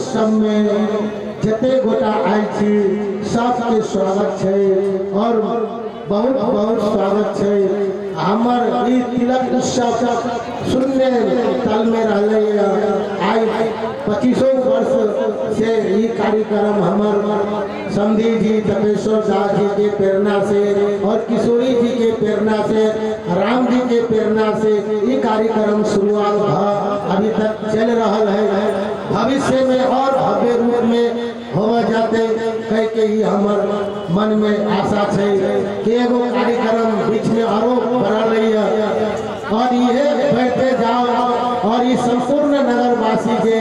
उत्सव में जते गोटा आयल छी सबके स्वागत है और बहुत बहुत स्वागत है। हमर ई तिलक उत्सव शून्य तल में रहले आई 25 वर्ष से ये कार्यक्रम हमर समधी जी तपेश्वर दास जी के प्रेरणा से और किशोरी जी के प्रेरणा से राम जी के प्रेरणा से ये कार्यक्रम शुरुआत अभी तक चल रहा है। भविष्य में और भव्य रूप में हो जाते कह के ही हमर मन में आशा है कि एगो कार्यक्रम बीच में आरो बढ़ा लिया और ये बैठते जाओ और ये संपूर्ण नगरवासी के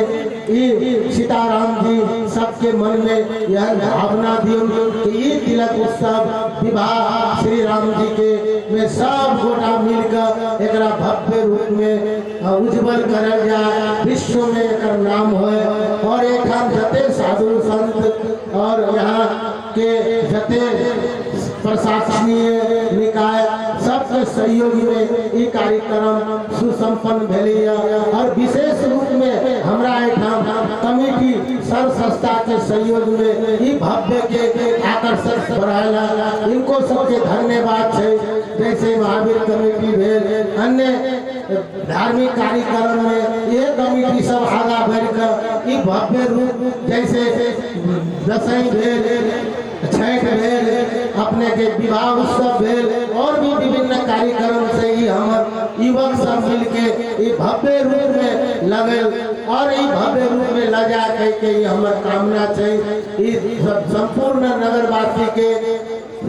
ये सीताराम जी सबके मन में यह भावना दी कि ये तिलक उत्सव विवाह श्री राम जी के में सब गोटा मिलकर एक भव्य रूप में उज्जवल कर जाए, विश्व में एक नाम हो और एक जते साधु संत और यहाँ के जते प्रशासनीय निकाय सबके सहयोग में ये कार्यक्रम सुसंपन्न भेलिया और विशेष रूप में हमरा कमेटी सर संस्था के सहयोग में ये भव्य के आकर्षण बढ़ाला इनको सबके धन्यवाद है। जैसे महावीर कमेटी भेल अन्य धार्मिक कार्यक्रम में ये कमेटी सब आगा बढ़कर ये भव्य रूप जैसे दशई भेल छठ भेल अपने के विवाह उत्सव भेल और भी विभिन्न कार्यक्रम से ही हम युवक सब मिलके ये भव्य रूप में लगे और ये भव्य रूप में लगा के हमार कामना चाहिए संपूर्ण नगरवासी के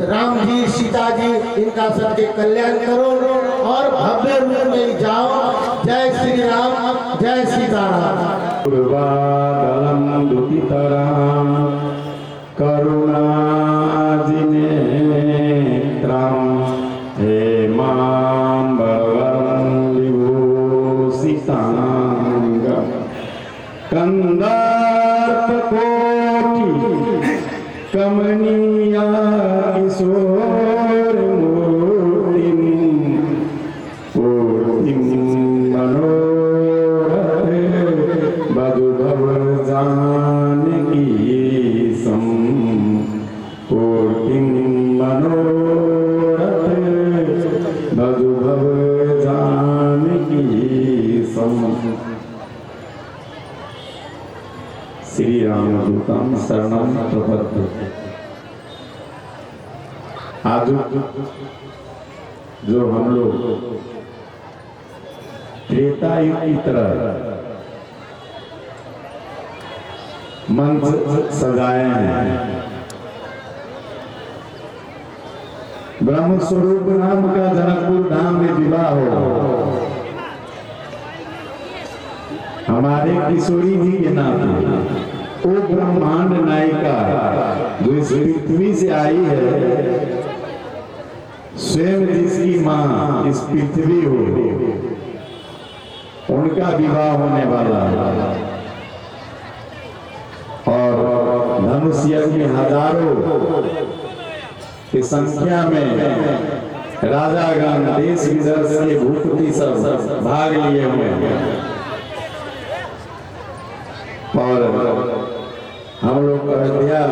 राम जी सीता जी इनका सबके कल्याण करो और भव्य रूप में जाओ। जय श्री राम, जय सीताराम। करुणा हे मां भगवन् विभूषितांग कंदर्प कोटि कमनीया किशोर मूर्तिं मनोरथ मधुभव जानकी मधुभव जानकी श्री रामदूतं शरणं प्रपद्ये। आज जो हम लोग त्रेता युग की तरह मंच सजाए हैं, ब्रह्म स्वरूप नाम का जनकपुर धाम में विवाह हो हमारे किशोरी जी के नाते वो ब्रह्मांड नायिका जो इस पृथ्वी से आई है, स्वयं जिसकी मां इस पृथ्वी हो, उनका विवाह होने वाला और धनुष यज्ञ में हजारों की संख्या में राजागण देश विदेश के भूपति सब भाग लिए हुए हैं और हम लोग अयोध्या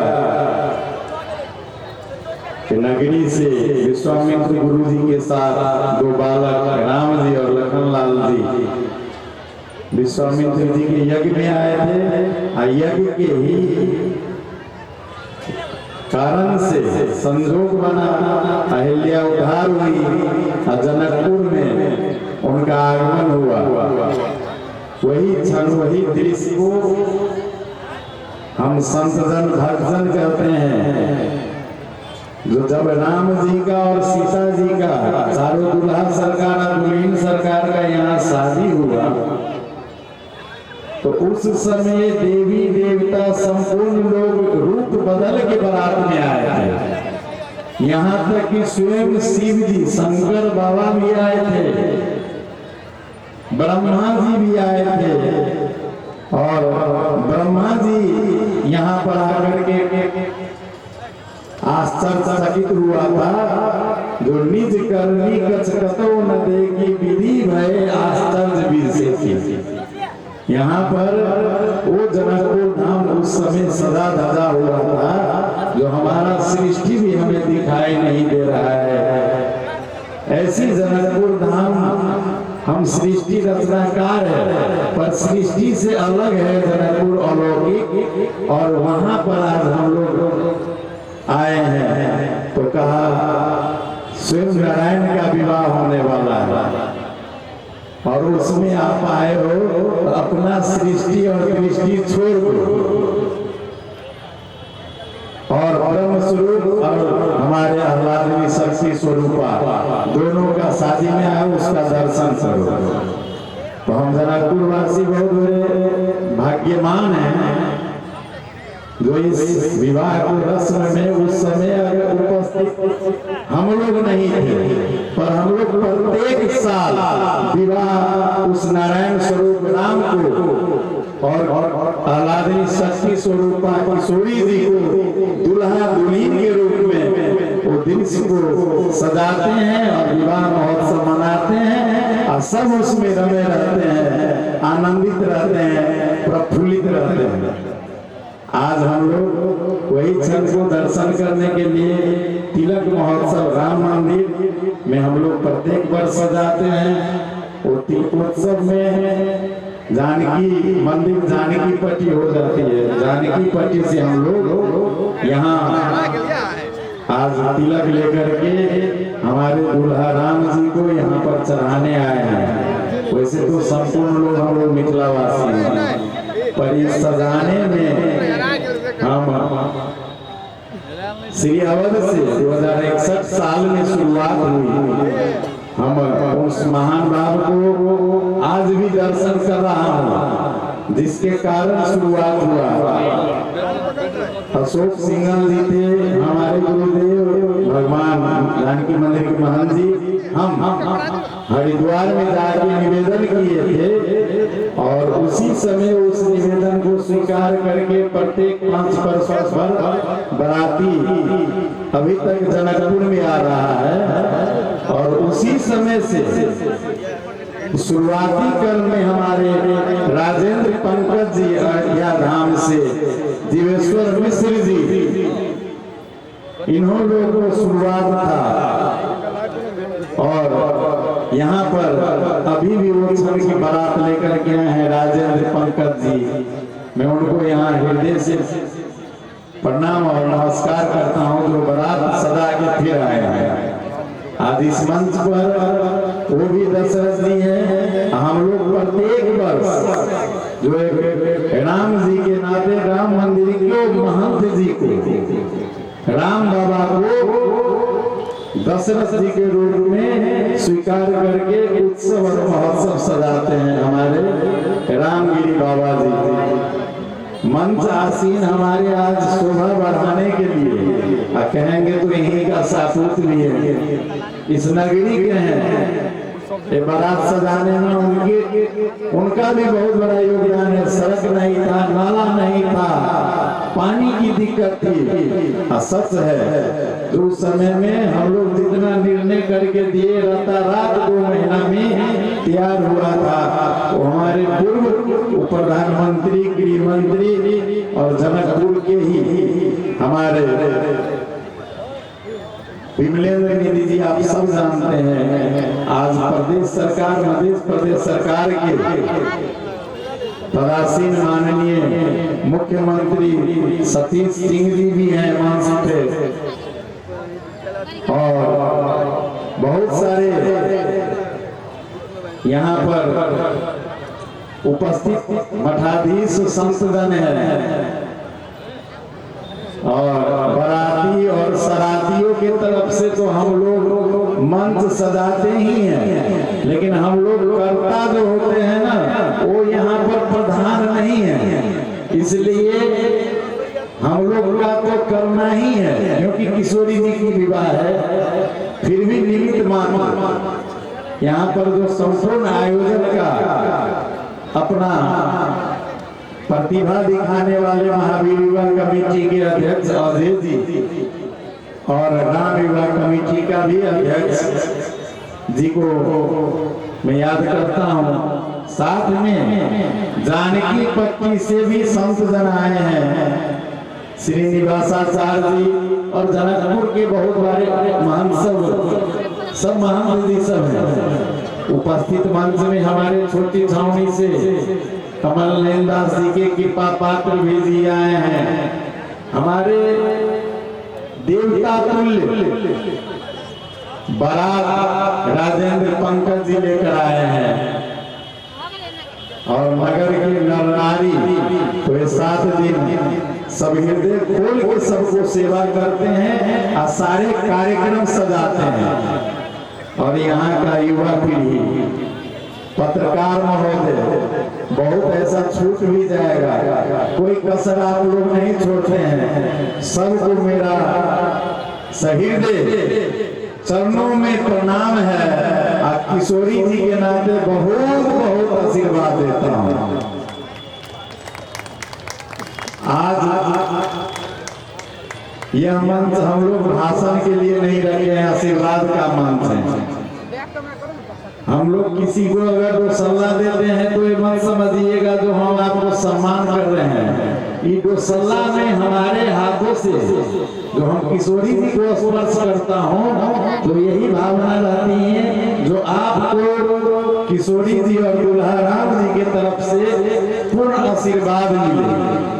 के नगरी से विश्वामित्र गुरु जी के साथ दो बालक राम जी और लखनलाल जी विश्वामित्र जी के यज्ञ में आए थे। यज्ञ के ही कारण से संजोग बना, अहिल्या उद्धार हुई और जनकपुर में उनका आगमन हुआ। वही क्षण वही दृश्य को हम संतजन भक्तजन कहते हैं, जो जब राम जी का और सीता जी का चारों दुल्हा सरकार और दुल्हन सरकार का यहाँ शादी हुआ तो उस समय देवी देवता संपूर्ण लोग रूप बदल के बारात में आए थे। यहाँ तक कि स्वयं शिव जी शंकर बाबा भी आए थे, ब्रह्मा जी भी आए थे और ब्रह्मा जी यहाँ पर आकर के आश्चर्यचकित हुआ था, जो निज करनी कचकतो न देखी विधि भय आश्चर्य विशेषी। यहाँ पर वो जनकपुर धाम हम सृष्टि रचनाकार है, पर सृष्टि से अलग है जनकपुर अलौकिक, और वहां पर आज हम लोग आए हैं। तो कहा स्वयं नारायण का विवाह होने वाला है और उसमें आप आए हो, अपना सृष्टि और दृष्टि छोड़ दो और ब्रह्म स्वरूप और हमारे आह्लादनी शक्ति स्वरूपा दोनों का शादी में आए, उसका दर्शन करो। तो हम जनकपुर वासी बहुत बड़े भाग्यमान हैं जो इस विवाह को रस्म में उस समय अगर उपस्थित हम लोग नहीं थे, पर हम लोग प्रत्येक साल विवाह उस नारायण स्वरूप राम को और आह्लादनी शक्ति स्वरूपा किशोरी जी को दुल्हा दुल्हन के रूप में वो दिन को सजाते हैं और विवाह महोत्सव मनाते हैं और सब उसमें रमे रहते हैं, आनंदित रहते हैं, प्रफुल्लित रहते हैं। आज हम लोग वही क्षण को दर्शन करने के लिए तिलक महोत्सव राम मंदिर में हम लोग प्रत्येक वर्ष जाते हैं। वो तिलकोत्सव में जानकी मंदिर जानकी पट्टी हो जाती है, जानकी पट्टी से हम लोग यहाँ आज तिलक लेकर के हमारे दुल्हा राम जी को यहाँ पर चढ़ाने आए हैं। वैसे तो संपूर्ण लोग हम लोग मिथिलावासी हैं, पर इस सजाने में हम श्री अवध से 2061 साल में शुरुआत हुई। हम उस महान बाबू को आज भी दर्शन कर रहा हूँ, जिसके कारण शुरुआत हुआ। अशोक सिंघल जी थे हमारे गुरुदेव, भगवान जानकी मंदिर के महंत जी। हम हरिद्वार में जाके निवेदन किए थे और उसी समय उस निवेदन को स्वीकार करके प्रत्येक 5 वर्ष पर बराती अभी तक जनकपुर में आ रहा है। और उसी समय से शुरुआती क्रम में हमारे राजेंद्र पंकज जी अयोध्या धाम से जीवेश्वर मिश्र जी, इन्हों लोगों को शुरुआत था और यहाँ पर अभी भी वो क्षण की बारात लेकर के आए हैं राजेंद्र पंकज जी। मैं उनको यहाँ हृदय से प्रणाम और नमस्कार करता हूँ, जो बारात सदा के फिर आए हैं। आज इस मंच पर वो भी दशरथ जी हैं। हम लोग प्रत्येक वर्ष जो राम जी के नाते राम मंदिर के महंत जी को, राम बाबा को दशरथ जी के रूप में स्वीकार करके उत्सव और महोत्सव सजाते हैं हमारे रामगिरी बाबा जी। मंच आसीन हमारे आज शोभा बढ़ाने के लिए कहेंगे तो यहीं का सापूत भी है, इस नगरी के हैं। ये बारात सजाने में उनका भी बहुत बड़ा योगदान है। सड़क नहीं था, नाला नहीं था, पानी की दिक्कत थी। सच है जो समय में हम लोग जितना निर्णय करके दिए रहता रात 2 महीना में तैयार हुआ था, वो हमारे पूर्व प्रधानमंत्री, गृह मंत्री और जनकपुर के ही हमारे विमलेंद्र निधि जी, आप सब जानते हैं। आज प्रदेश सरकार, मध्य प्रदेश सरकार के पदासीन माननीय मुख्यमंत्री सतीश सिंह जी भी हैं मंच पे, और बहुत सारे यहाँ पर उपस्थित मठाधीश संतगण हैं और बराती और सरातियों की तरफ से तो हम लोग मंच सजाते ही हैं, लेकिन हम लोग कर्ता जो होते हैं ना, वो यहाँ पर प्रधान नहीं है। इसलिए हम लोग का तो करना ही है, क्योंकि किशोरी जी की विवाह है। फिर भी निमित्त मात्र यहाँ पर जो संपूर्ण आयोजन का अपना प्रतिभा दिखाने वाले महावीर विवाह कमेटी के अध्यक्ष अजय जी और राम विवाह कमेटी का भी अध्यक्ष जी को मैं याद करता हूँ। साथ में जानकी पट्टी से भी संत जन आए हैं, श्रीनिवासाचार्य जी और जनकपुर के बहुत बड़े महंत सब महंत जी सब हैं। उपस्थित मंच में हमारे छोटी छावनी से कमल नयन दास जी के कृपा पात्र भी जी आए हैं। हमारे देवता तुल्य बारात राजेंद्र पंकज जी लेकर आए हैं और नगर के नर नारी तो ये 7 दिन सब हृदय खोल के सबको सेवा करते हैं और सारे कार्यक्रम सजाते हैं। और यहाँ का युवा पीढ़ी पत्रकार महोदय बहुत ऐसा छूट भी जाएगा, कोई कसर आप लोग नहीं छोड़ते हैं। सबको मेरा सहृदय चरणों में प्रणाम है और किशोरी जी के नाते बहुत बहुत आशीर्वाद देता हूँ। आज यह मंच हम लोग भाषण के लिए नहीं रखे हैं, आशीर्वाद का मंच है। हम लोग किसी को अगर वो सलाह देते हैं तो ये मत समझिएगा जो हम आपको सम्मान कर रहे हैं। ये जो सलाह में हमारे हाथों से जो हम किशोरी जी को स्पर्श करता हूँ तो यही भावना रहती है जो आपको किशोरी जी और दुल्हा राम जी के तरफ से पूर्ण आशीर्वाद मिले।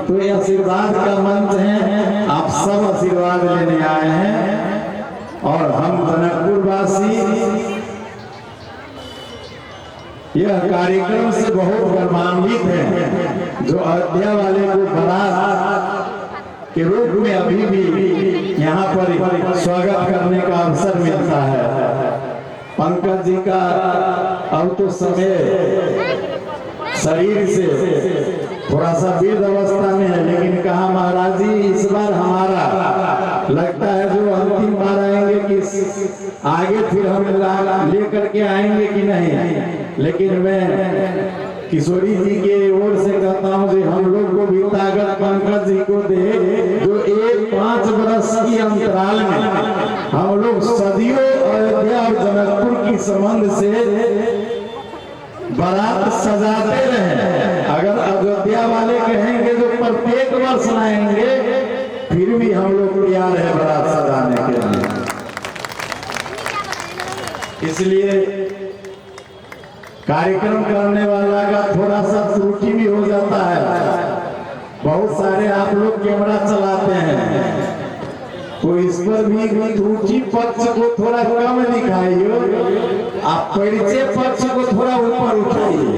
तो ये आशीर्वाद का मंच है, आप सब आशीर्वाद लेने आए हैं। और हम जनकपुर वासी यह कार्यक्रम से बहुत गर्वान्वित हैं जो अयोध्या वाले को बारात के रूप में अभी भी यहाँ पर स्वागत करने का अवसर मिलता है। पंकज जी का अब तो समय शरीर से थोड़ा सा वृद्ध अवस्था में है, लेकिन कहा महाराज जी इस बार हमारा लगता है जो अंतिम बार आएंगे कि आगे फिर हम लेकर के आएंगे कि नहीं। लेकिन मैं किशोरी जी के ओर से कहता हूँ कि हम लोग को भी ताकत पंकज जी को दे जो 5 वर्ष की अंतराल में हम लोग सदियों अयोध्या और जनकपुर की संबंध से बारात सजाते रहे। अगर अयोध्या वाले कहेंगे जो प्रत्येक वर्ष लाएंगे फिर भी हम लोग तैयार है बारात सजाने के लिए। इसलिए कार्यक्रम करने वाला का थोड़ा सा त्रुटि भी हो जाता है। बहुत सारे आप लोग कैमरा चलाते हैं तो इस पर भी त्रुटि पक्ष को थोड़ा कम दिखाइए, आप परिचय पक्ष को थोड़ा ऊपर उठाइए।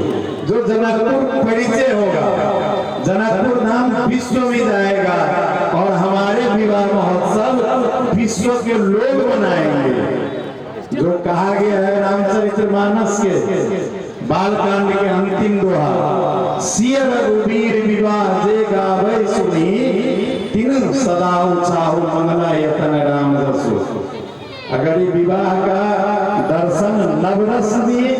जो जनकपुर परिचय होगा, जनकपुर नाम विश्व में जाएगा और हमारे विवाह महोत्सव विश्व के लोग मनाएंगे। जो कहा गया है रामचरितमानस के बालकांड के अंतिम दोहा, सिय रघुवीर विवाह जे गावै सुनी तीन सदा उछाहु मंगला यतन राम रसु। अगर ये विवाह का दर्शन नवरस दिए,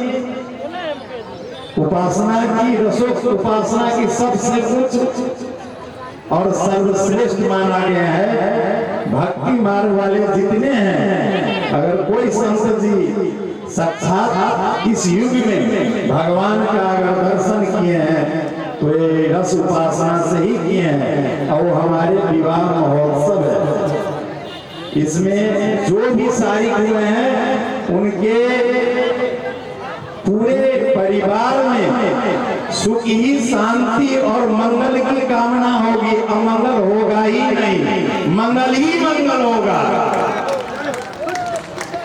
उपासना की रसोक्त उपासना की सबसे उच्च और सर्वश्रेष्ठ माना गया है। भक्ति मार्ग वाले जितने हैं, अगर कोई संत जी साक्षात इस युग में भगवान का अगर दर्शन किए हैं तो ये रस उपासना से ही किए हैं और वो हमारे विवाह महोत्सव है। इसमें जो भी शारीक हुए हैं उनके पूरे परिवार में सुख ही शांति और मंगल की कामना होगी। अमंगल होगा ही नहीं, मंगल ही मंगल होगा।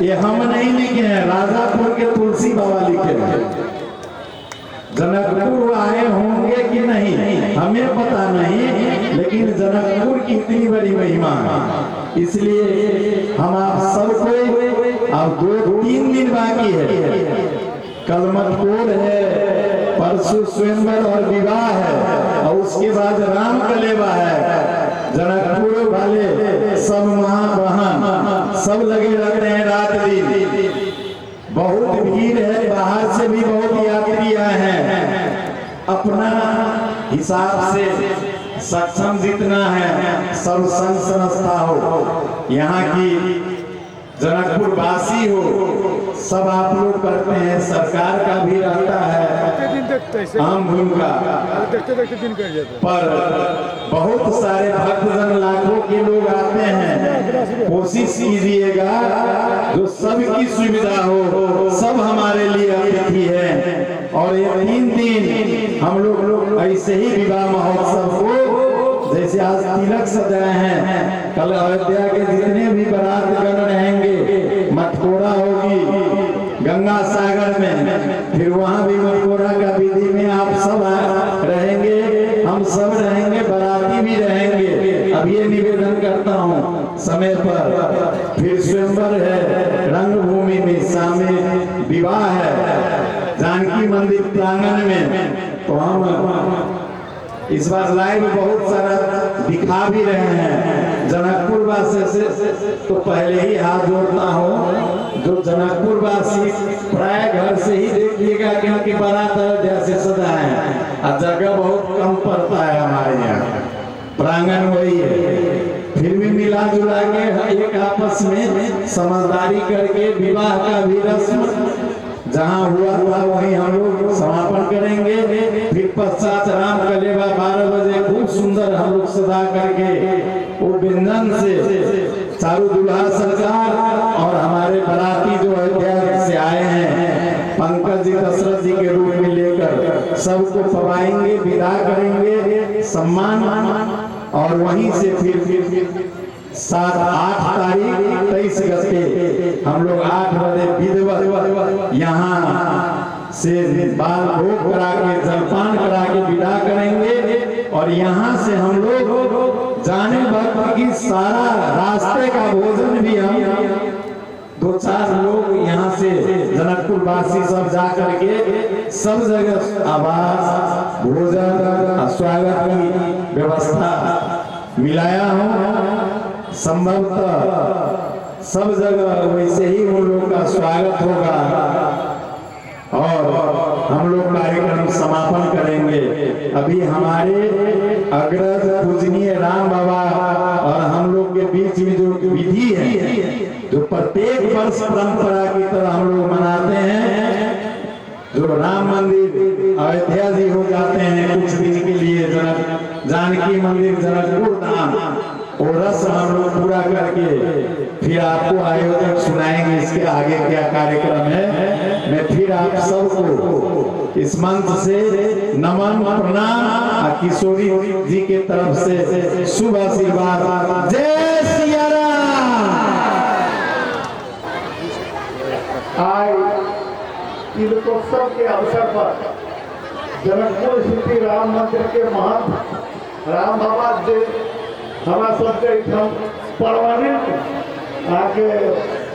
ये हम नहीं लिखे हैं, राजापुर के तुलसी बाबा लिखे हैं। जनकपुर आए होंगे कि नहीं हमें पता नहीं, लेकिन जनकपुर की इतनी बड़ी महिमा है। इसलिए हम आप सबको अब 2-3 दिन बाकी है। कल मटकोर है, परसों स्वयंवर और विवाह है और उसके बाद राम कलेवा है। जनकपुर वाले सब मां बहन सब लगे रहते हैं रात दिन। बहुत भीड़ है, बाहर से भी बहुत यात्री आए हैं। अपना हिसाब से सक्षम जितना है सब संग संस्था हो, यहाँ की जनकपुर वासी हो, सब आप लोग करते हैं। सरकार का भी रहता है आम भूमिका देखते देखते दिन कट जाता है। पर बहुत सारे भक्तजन लाखों के लोग आते हैं। कोशिश कीजिएगा जो सबकी सुविधा हो, सब हमारे लिए अतिथि है। और ये 3 दिन हम लोग ऐसे ही विवाह महोत्सव को, जैसे आज तिलक सजाए हैं, कल अयोध्या के जितने भी बारातगण रहेंगे, मटकोरा होगी गंगा सागर में, फिर वहां भी मटकोरा का विधि में आप सब रहेंगे, हम सब रहेंगे, बाराती भी रहेंगे। अब ये निवेदन करता हूँ समय पर फिर स्वयंवर है, रंगभूमि में शामिल विवाह है जानकी मंदिर प्रांगण में। तो हम इस बार लाइव बहुत सारा दिखा भी रहे हैं। जनकपुर वासी से तो पहले ही हाथ जोड़ता हूँ, जो जनकपुर वासी प्राय घर से ही देखिएगा, क्योंकि बारात अयोध्या से सजा है और जगह बहुत कम पड़ता है हमारे यहाँ, प्रांगण वही है। फिर भी मिला जुला के एक आपस में समझदारी करके विवाह का भी रस्म जहाँ हुआ था वहीं हम लोग समापन करेंगे। फिर पश्चात राम कलेवा 12 बजे खूब सुंदर हम लोग सदा करके वो व्यंजन से चारू दुल्हा सरकार और हमारे बाराती जो अयोध्या से आए हैं पंकज जी दशरथ जी के रूप में लेकर सबको पवाएंगे, विदा करेंगे सम्मान। और वहीं से फिर 7-8 तारीख 23 गते हम लोग 8 बजे विधिवत यहाँ से बाल भोग करा के जलपान करा के विदा करेंगे। और यहाँ से हम लोग जाने वक्त की सारा रास्ते का भोजन भी हम 2-4 लोग यहाँ से जनकपुर वासी सब जा करके सब जगह आवास भोजन स्वागत की व्यवस्था मिलाया हूँ। संभवतः सब जगह वैसे ही उन लोगों का स्वागत होगा और हम लोग कार्यक्रम समापन करेंगे। अभी हमारे अग्रज पूजनीय राम बाबा और हम लोग के बीच में जो विधि है, जो प्रत्येक वर्ष परंपरा की तरह हम लोग मनाते हैं, जो राम मंदिर अयोध्या जी हो जाते हैं कुछ दिन के लिए, जानकी मंदिर जनकपुर धाम, और रस्म हम लोग पूरा करके फिर आपको आयोजक सुनाएंगे इसके आगे क्या कार्यक्रम है। मैं फिर आप सबको इस मंच से नमन प्रणाम किशोरी जी के तरफ से शुभ आशीर्वाद। जय सिया राम। आज तिलकोत्सव के अवसर पर जनकपुर स्थित राम मंदिर के महंत राम बाबा जी हमारा सबके एकदम परमानेंट आके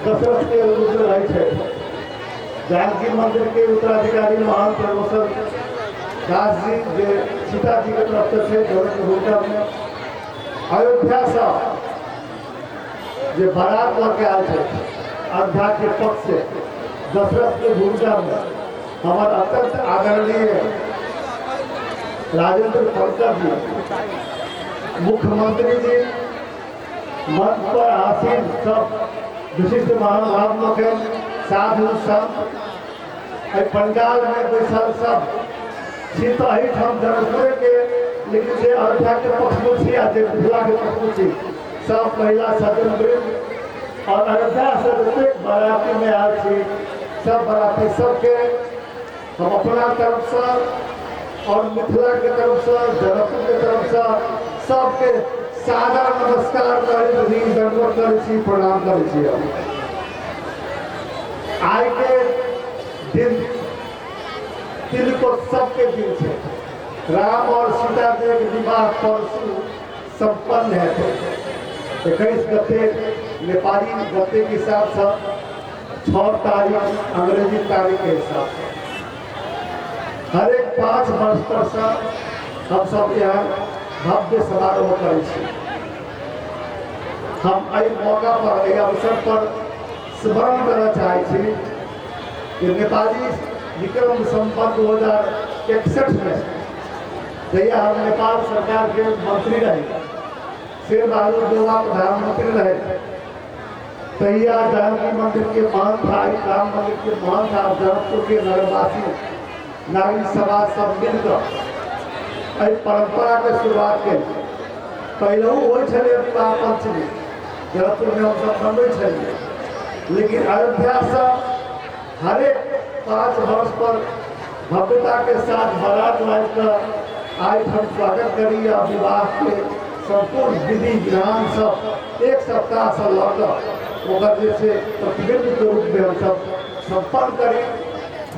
दशरथ के रूप में रहे थे। जानकी मंदिर के उत्तराधिकारी महान प्रोफेसर दास जी जो सीता जी के तरफ से थे जनकपुर में अयोध्या से जो बारात लेके आए थे अयोध्या के पक्ष से दशरथ के भूमिका में हमारे अत्यंत आदरणीय राजेंद्र पंकज जी मुख्यमंत्री जी मंच पर आसीन सब विशिष्ट महानुभाव लोग साधु संत पंडाल में बैसल सब सीताहित हम जनकपुर के लेकिन से अयोध्या के पक्षमुखी आ मिथिला के पक्षमुखी सब महिला सज्जन वृंद और अयोध्या से प्रत्येक बाराती में आए थी सब बाराती सबके हम अपना तरफ से और मिथिला के तरफ से जनकपुर के तरफ से सबके सादर नमस्कार करी दंडवत करी प्रणाम करी। आज के दिन तिलकोत्सव के दिन से राम और सीता जी के विवाह परसों संपन्न है। 21 गते नेपाली गते के हिसाब से 6 तारीख अंग्रेजी तारीख के हिसाब से हर एक 5 वर्ष पर से हम सब यहाँ भव्य समारोह करें। हम एहि मौका पर एहि अवसर पर स्मरण करना चाहे कि नेपाली विक्रम संपन्न 2061 में जहिया हम नेपाल सरकार के मंत्री रहे, शेर बहादुर देउवा प्रधानमंत्री रहे, तहिया जानकी मंदिर के महंत था, राम मंदिर के महंत था, जनकपुर के नगरवासी नागरिक समाज सब मिलकर एहि परंपरा के शुरुआत के पहले हो विवाह पंचमी जनकपुर में हम सब मनबै छलिए, लेकिन अयोध्या से हरेक 5 वर्ष पर भव्यता के साथ बारात लाकर आज हम स्वागत करी आ विवाह के संपूर्ण विधि विधान सब एक सप्ताह से लकर जैसे प्रतिबिंब के रूप में हम सब संपन्न करी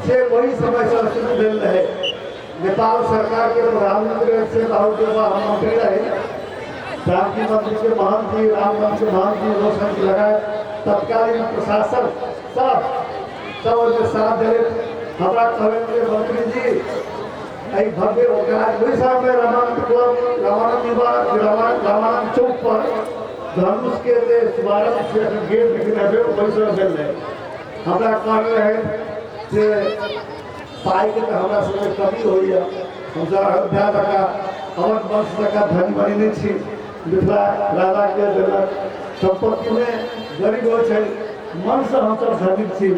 से वही समय से शुरू भेल रहे। नेपाल सरकार के प्रधानमंत्री से मंत्री रहे, शांति मंत्री के महांती, राम मंच के महांती, रोशन की लगाए तत्कालीन प्रशासन सब साथ दे हमारा कहे मंत्री जी एक भव्य उड़ीसा में रामानंद क्लब रामानंद चौक पर धनुष के शुभारंभ गेट निकले पैसा मिल रहे हमारा कह रहे से पाई के हमारा सब कमी हो हम सब अयोध्या तक अवध वंश तक धनी बनी छी मिथिला राजा के देलक संपत्ति में गरीब हो मन से हम सब धनी छी,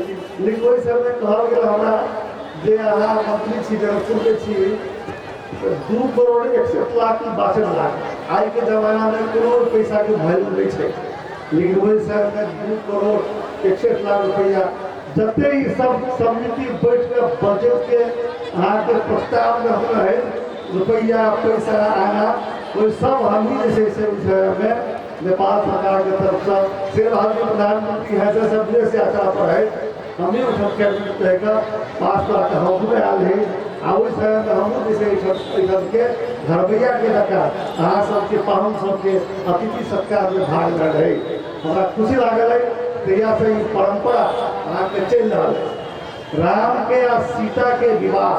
लेकिन वही समय कहल गेल हमरा जे अहाँ मंत्री छी जनकपुर के छी 2 करोड़ 61 लाख 62 लाख आज के जमाना में करोड़ पैसा के वैल्यू नहीं है, लेकिन वही समय में 2 करोड़ 61 लाख रुपया जते ही सब समिति बैठ कर बजट के अहाँ के प्रस्ताव में हम रहे रुपया पैसा आना वो सब हम ही जैसे में नेपाल सरकार के तरफ से सिर्फ हम प्रधानमंत्री है सब से यात्रा पर है हम ही सब कैबिनेट रहेगा 5 लाख हम आल है हम जैसे के घरबैया के लगा अहाँ सबके पाहुन सबके अतिथि सत्कार में भाग ले रहे हमारा खुशी लागल है तहिया से ई परंपरा अहाँ के चल रहा है। राम के आ सीता के विवाह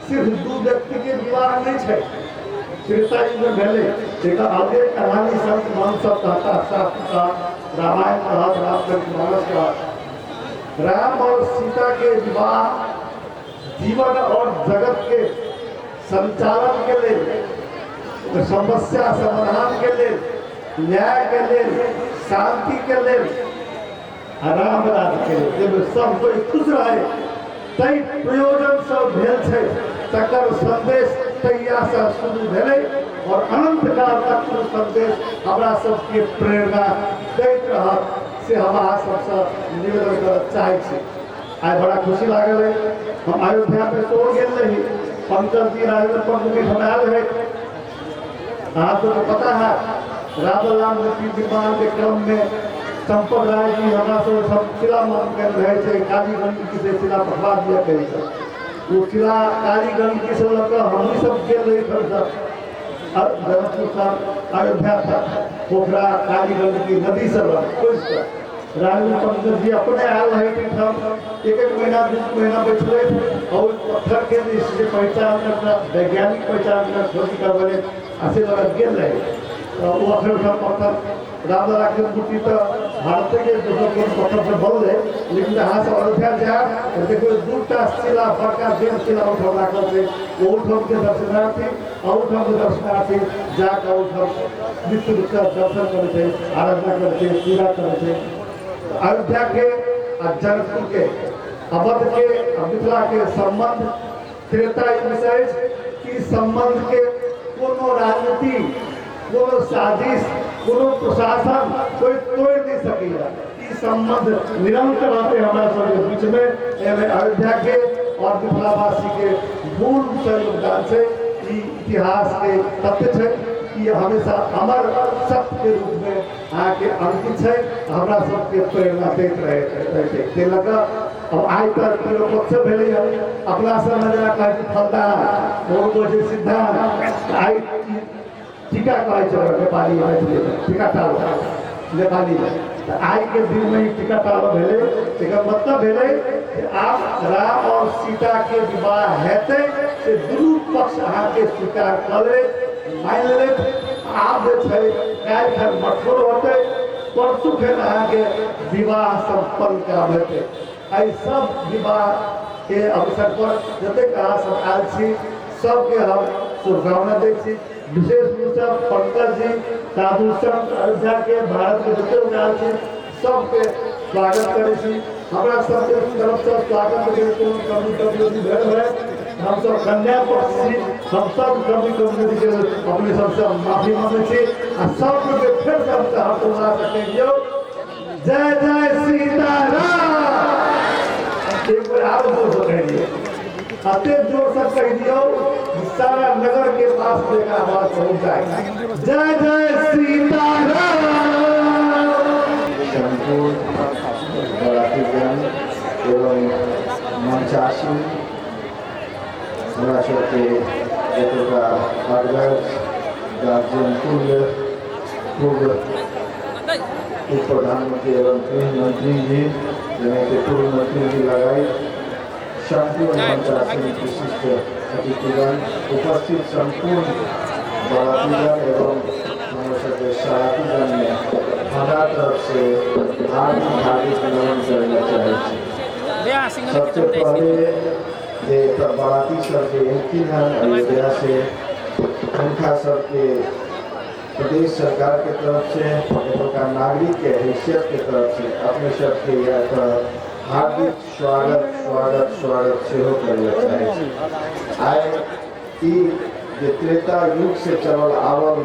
सिर्फ 2 व्यक्ति के विवाह नहीं है, त्रेता युग में भेले एक आगे कहानी संत मान सब कहता शास्त्र का रामायण का रामचरितमानस का राम और सीता के विवाह जीवन और जगत के संचालन के लिए समस्या समाधान के लिए न्याय के लिए शांति के लिए राम राज्य के लिए सब कोई खुश रहे तई प्रयोजन सब भेल छै तकर संदेश तैया से शुरू भेले और अनंत काल तक संदेश हमरा सबके प्रेरणा दैत रहत से हमारा सबसे निवेदन कर चाहे छी। आज बड़ा खुशी लागल है हम अयोध्या पे तोड़ गेल रही पंकज जी राजेंद्र पंडित हम आयल है आपको तो पता है राम निर्माण के क्रम में संपत राय जी हमारा सब शिला मान कर रहे थे कालीगंज की से शिला पठवा दिया कहीं वो शिला कालीगंज की से लगा हम ही सब खेल रहे थे अयोध्या था पोखरा कालीगंज की नदी से राजेंद्र पंडित जी अपने आल रहे थे हम एक महीना 2 महीना बैठे और पत्थर के पहचान करना वैज्ञानिक पहचान करना खोज करवाने ऐसे लगा गेल रहे वो अखर पत्थर रामलला के मूर्ति तो भारत के दोनों के पत्थर से बल है, लेकिन जहाँ से अयोध्या जाए देखो 2टा शिला बड़का देव शिला उठा करते वो उठम के दर्शनार्थी और उठम के दर्शनार्थी जाकर उठम नित्य रूप से दर्शन करते आराधना करते पूजा करते अयोध्या के जनकपुर के अवध के मिथिला के संबंध त्रेता युग से कि संबंध के कोनो राजनीति कोनो साजिश कोनो प्रशासन कोई तोड़ नहीं सकेगा। ये संबंध निरंतर रहते हमारे सबके बीच में अयोध्या के और मिथिलावासी के मूल योगदान से इतिहास के तथ्य है कि हमेशा अमर सत्य के रूप में आके अंकित है हमारा सबके प्रेरणा देते रहे लगा अब आज तक पक्ष भेले अपना सब नजरा कहे फलदा और सिद्धांत आई टीका कहे नेपाली टीका टाल नेपाली आज के दिन में टीका टाल भेले एक मतलब भेले कि आप राम और सीता के विवाह हेते से दुनू पक्ष अहाँ के स्वीकार कर ले मान ले आप काल्हि मठोर होते परसू फिर अहाँ के विवाह संपन्न कराते एहि सब विवाह के अवसर पर जते अहाँ सब आयल छी सबके हम शुभकामना दै छी। विशेष रूप से पंकज जी साधु संत अयोध्या के भारत के जते आयल छी सबके स्वागत करे छी। हमरा सबके तरफ से स्वागत के कोनो कमी भेल है हम सब कन्या पक्ष से हम सब कभी कम्युनिटी के अपने सबसे माफी मांगे थे और सब के फिर से हमसे हाथ उठा सकेंगे। जय जय सीताराम। एक बार आप जोर से कहिए, अति जोर से कह दियो, सारा नगर के पास देगा आवाज पहुंच जाएगा। जय जय सीताराम। संपूर्ण बरातीगण एवं मंचासी हमरा सबके एतुका अध्यक्ष गार्जियन तुल्य पूर्व उप प्रधानमंत्री एवं गृह मंत्री जी जेना कि पूर्व मंत्री जी लगाई संपूर्ण मंचासी विशिष्ट अतिथिगण उपस्थित संपूर्ण बरातीगण एवं हमारे सबके सरातीगण में हमारा तरफ से हार्दिक नमन करना चाहिए। सबसे पहले ये बराती सब के एमपी हैं अयोध्या से, उनका सबके प्रदेश सरकार के तरफ से उनका नागरिक के हैसियत के तरफ से अपने सबके यह हार्दिक स्वागत स्वागत स्वागत से हो करना चाहिए। आए जे त्रेता युग से चलल आवल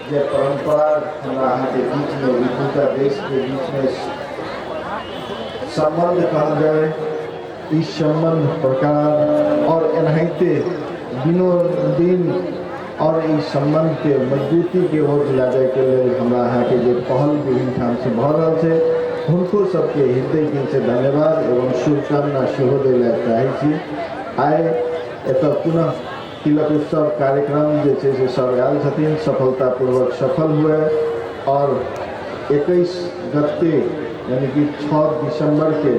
जे परंपरा हमारा यहाँ के बीच में विभूता देश के बीच में संबंध कहल जाए, इस संबंध प्रकार और एनाहिते दिनों दिन और इस संबंध के मजबूती के ओर ले जाए के लिए हमारा यहाँ के जो पहल विभिन्न ठाम से भ रहा है उनको सबके हृदय दिल से धन्यवाद एवं शुभकामना सेहो देला चाहे। आए एत पुनः तिलक उत्सव कार्यक्रम जैसे से सब आयल छथिन सफलतापूर्वक सफल हुए और 21 गते यानी कि 6 दिसंबर के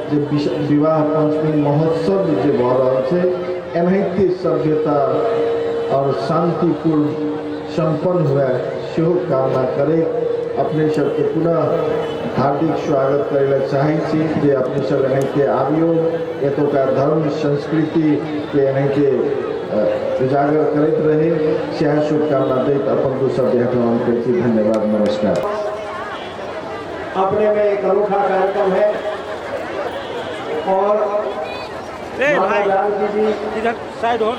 जो विवाह पंचमी महोत्सव जो भ रहा है एनाहिते सभ्यता और शांतिपूर्ण संपन्न हुए सेहो कामना करे। अपने सबके पुनः हार्दिक स्वागत करे चाहे जे अपने सब एनाहिते आबियो एतुका धर्म संस्कृति के एनाहिते उजागर करते रहे सह शुभकामना दैत अपन दो शब्द ग्रहण करती। धन्यवाद, नमस्कार। अपने में एक अनूठा कार्यक्रम है और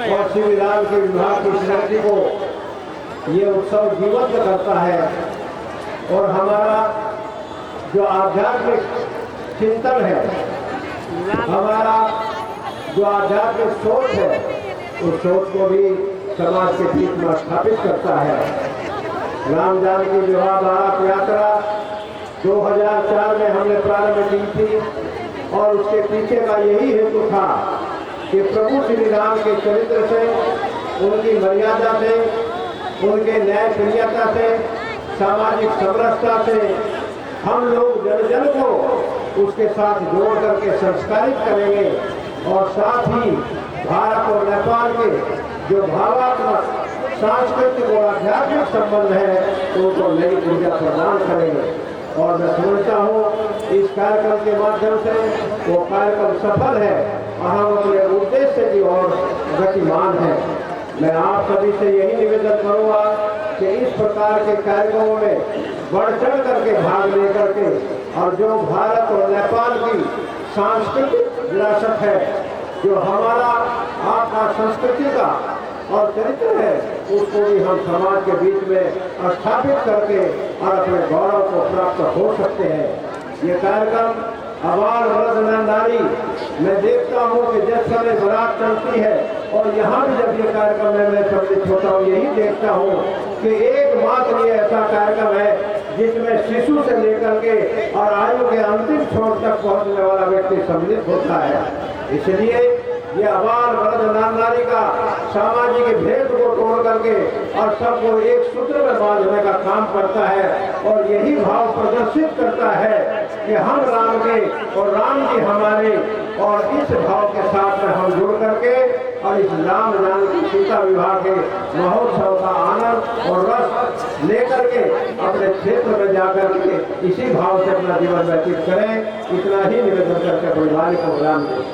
और श्री राम के विवाह की स्मृति को ये उत्सव जीवंत करता है और हमारा जो आध्यात्मिक चिंतन है, हमारा जो आध्यात्मिक सोच है, उस सोच को भी समाज के बीच में स्थापित करता है। राम जानकी विवाह बारात यात्रा 2004 में हमने प्रारंभ की थी और उसके पीछे का यही हेतु था कि प्रभु श्री राम के चरित्र से, उनकी मर्यादा से, उनके न्याय प्रियता से, सामाजिक समरसता से हम लोग जन जन को उसके साथ जोड़ करके संस्कारित करेंगे और साथ ही भारत और नेपाल के जो भावात्मक सांस्कृतिक और आध्यात्मिक संबंध है उनको नई ऊर्जा प्रदान करेंगे। और मैं समझता हूँ इस कार्यक्रम के माध्यम से वो कार्यक्रम सफल है और हम अपने उद्देश्य की ओर गतिमान है। मैं आप सभी से यही निवेदन करूँगा कि इस प्रकार के कार्यक्रमों में बढ़ चढ़ करके भाग लेकर के और जो भारत और नेपाल की सांस्कृतिक विरासत है, जो हमारा आपका संस्कृति का और चरित्र है, उसको भी हम समाज के बीच में स्थापित करके और अपने गौरव को प्राप्त हो सकते हैं। ये कार्यक्रम आबाल वृद्ध नारी मैं देखता हूँ कि जिस समय बारात चलती है और यहाँ भी जब ये कार्यक्रम में मैं सम्मिलित होता हूँ, यही देखता हूँ कि एकमात्र ये ऐसा कार्यक्रम है जिसमें शिशु से लेकर के और आयु के अंतिम छोर तक पहुँचने वाला व्यक्ति सम्मिलित होता है। इसलिए ये आबाल वृद्ध नारी का सामाजिक भेद को तोड़ करके और सबको एक सूत्र में बांधने का काम करता है और यही भाव प्रदर्शित करता है कि हम राम के और राम जी हमारे, और इस भाव के साथ में हम जुड़ करके और इस राम जानकी सीता विवाह के महोत्सव का आनंद और रस लेकर के अपने क्षेत्र में जाकर के इसी भाव से अपना जीवन व्यतीत करें। इतना ही निवेदन करके अपनी वाणी को विराम दें।